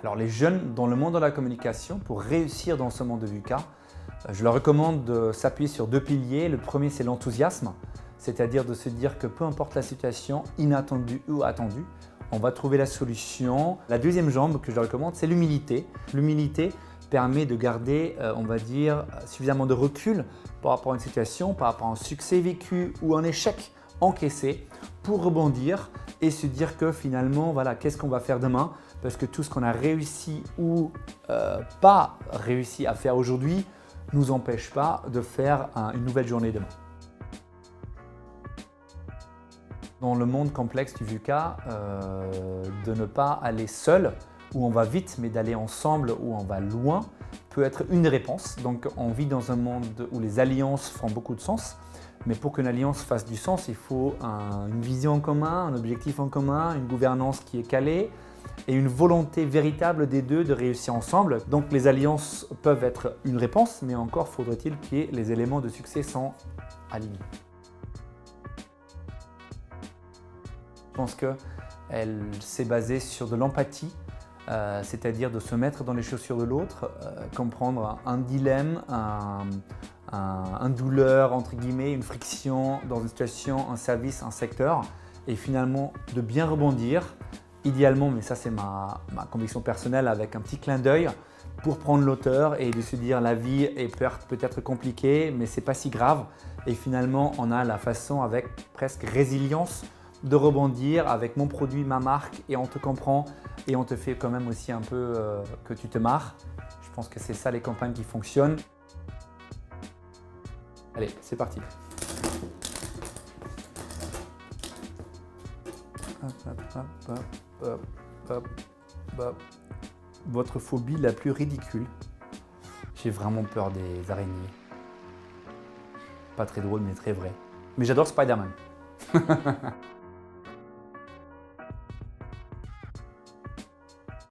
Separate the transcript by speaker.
Speaker 1: Alors les jeunes dans le monde de la communication, pour réussir dans ce monde de VUCA, je leur recommande de s'appuyer sur 2 piliers. Le premier, c'est l'enthousiasme, c'est-à-dire de se dire que peu importe la situation, inattendue ou attendue, on va trouver la solution. La deuxième jambe que je leur recommande, c'est l'humilité. L'humilité permet de garder, on va dire, suffisamment de recul par rapport à une situation, par rapport à un succès vécu ou un échec encaissé pour rebondir et se dire que finalement, voilà, qu'est-ce qu'on va faire demain? Parce que tout ce qu'on a réussi ou pas réussi à faire aujourd'hui ne nous empêche pas de faire une nouvelle journée demain. Dans le monde complexe du VUCA, de ne pas aller seul où on va vite, mais d'aller ensemble où on va loin peut être une réponse. Donc on vit dans un monde où les alliances font beaucoup de sens. Mais pour qu'une alliance fasse du sens, il faut une vision en commun, un objectif en commun, une gouvernance qui est calée et une volonté véritable des deux de réussir ensemble. Donc les alliances peuvent être une réponse, mais encore faudrait-il que les éléments de succès sont alignés. Je pense qu'elle s'est basée sur de l'empathie, c'est-à-dire de se mettre dans les chaussures de l'autre, comprendre un dilemme, un douleur, entre guillemets, une friction dans une situation, un service, un secteur, et finalement de bien rebondir, idéalement, mais ça c'est ma conviction personnelle, avec un petit clin d'œil pour prendre l'auteur et de se dire la vie est peut-être compliquée, mais c'est pas si grave. Et finalement, on a la façon avec presque résilience de rebondir avec mon produit, ma marque, et on te comprend et on te fait quand même aussi un peu que tu te marres. Je pense que c'est ça les campagnes qui fonctionnent. Allez, c'est parti. Votre phobie la plus ridicule? J'ai vraiment peur des araignées. Pas très drôle, mais très vrai. Mais j'adore Spider-Man.